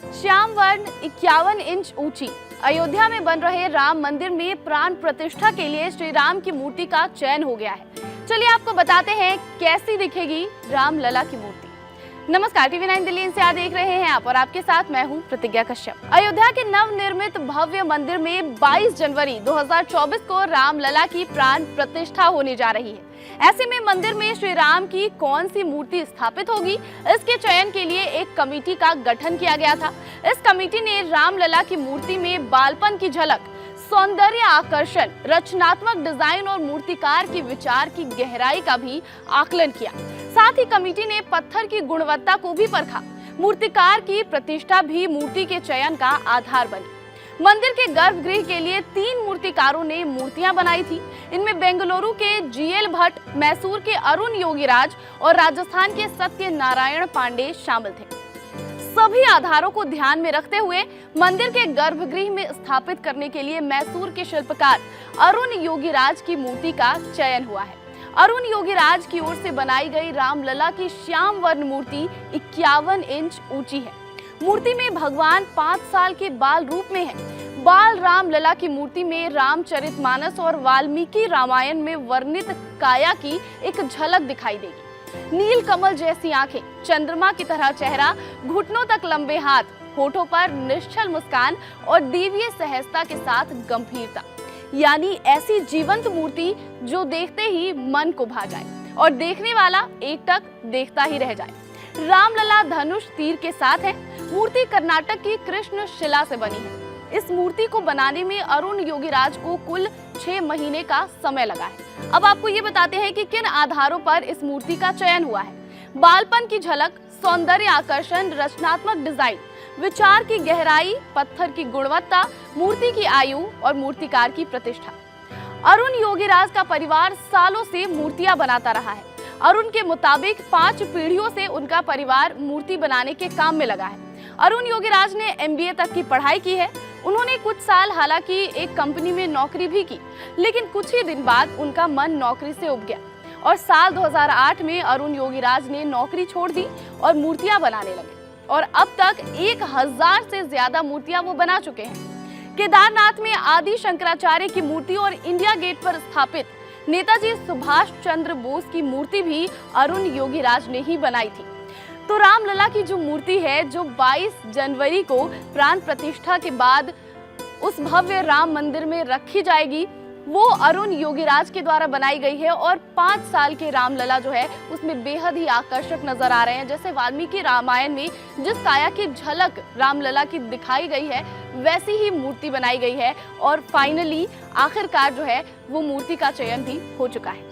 श्याम वर्ण 51 इंच ऊंची अयोध्या में बन रहे राम मंदिर में प्राण प्रतिष्ठा के लिए श्री राम की मूर्ति का चयन हो गया है। चलिए आपको बताते हैं कैसी दिखेगी राम लला की मूर्ति। नमस्कार, टीवी 9 दिल्ली से देख रहे हैं आप और आपके साथ मैं हूं प्रतिज्ञा कश्यप। अयोध्या के नवनिर्मित भव्य मंदिर में 22 जनवरी 2024 को राम लला की प्राण प्रतिष्ठा होने जा रही है। ऐसे में मंदिर में श्री राम की कौन सी मूर्ति स्थापित होगी, इसके चयन के लिए एक कमेटी का गठन किया गया था। इस कमेटी ने राम लला की मूर्ति में बालपन की झलक, सौंदर्य आकर्षण, रचनात्मक डिजाइन और मूर्तिकार की विचार की गहराई का भी आकलन किया। साथ ही कमेटी ने पत्थर की गुणवत्ता को भी परखा। मूर्तिकार की प्रतिष्ठा भी मूर्ति के चयन का आधार बनी। मंदिर के गर्भगृह के लिए 3 मूर्तिकारों ने मूर्तियां बनाई थी। इनमें बेंगलुरु के जीएल भट्ट, मैसूर के अरुण योगीराज और राजस्थान के सत्यनारायण पांडे शामिल थे। सभी आधारों को ध्यान में रखते हुए मंदिर के गर्भगृह में स्थापित करने के लिए मैसूर के शिल्पकार अरुण योगीराज की मूर्ति का चयन हुआ है। अरुण योगीराज की ओर से बनाई गई रामलला की श्याम वर्ण मूर्ति 51 इंच ऊंची है। मूर्ति में भगवान 5 साल के बाल रूप में है। बाल रामलला की मूर्ति में रामचरितमानस और वाल्मीकि रामायण में वर्णित काया की एक झलक दिखाई देगी। नील कमल जैसी आंखें, चंद्रमा की तरह चेहरा, घुटनों तक लंबे हाथ, होठों पर निश्चल मुस्कान और दिव्य सहजता के साथ गंभीरता, यानी ऐसी जीवंत मूर्ति जो देखते ही मन को भा जाए और देखने वाला एकटक देखता ही रह जाए। रामलला धनुष तीर के साथ है। मूर्ति कर्नाटक की कृष्ण शिला से बनी है। इस मूर्ति को बनाने में अरुण योगीराज को कुल 6 महीने का समय लगा है। अब आपको ये बताते हैं कि किन आधारों पर इस मूर्ति का चयन हुआ है। बालपन की झलक, सौंदर्य आकर्षण, रचनात्मक डिजाइन, विचार की गहराई, पत्थर की गुणवत्ता, मूर्ति की आयु और मूर्तिकार की प्रतिष्ठा। अरुण योगीराज का परिवार सालों से मूर्तियां बनाता रहा है। अरुण के मुताबिक 5 पीढ़ियों से उनका परिवार मूर्ति बनाने के काम में लगा है। अरुण योगीराज ने MBA तक की पढ़ाई की है। उन्होंने कुछ साल हालांकि एक कंपनी में नौकरी भी की, लेकिन कुछ ही दिन बाद उनका मन नौकरी से उब गया और साल 2008 में अरुण योगीराज ने नौकरी छोड़ दी और मूर्तियां बनाने लगे और अब तक 1000 से ज्यादा मूर्तियां वो बना चुके हैं। केदारनाथ में आदि शंकराचार्य की मूर्ति और इंडिया गेट पर स्थापित नेताजी सुभाष चंद्र बोस की मूर्ति भी अरुण योगीराज ने ही बनाई थी। तो रामलला की जो मूर्ति है, जो 22 जनवरी को प्राण प्रतिष्ठा के बाद उस भव्य राम मंदिर में रखी जाएगी, वो अरुण योगीराज के द्वारा बनाई गई है और 5 साल के रामलला जो है उसमें बेहद ही आकर्षक नजर आ रहे हैं। जैसे वाल्मीकि रामायण में जिस काया की झलक रामलला की दिखाई गई है, वैसी ही मूर्ति बनाई गई है और फाइनली आखिरकार जो है वो मूर्ति का चयन भी हो चुका है।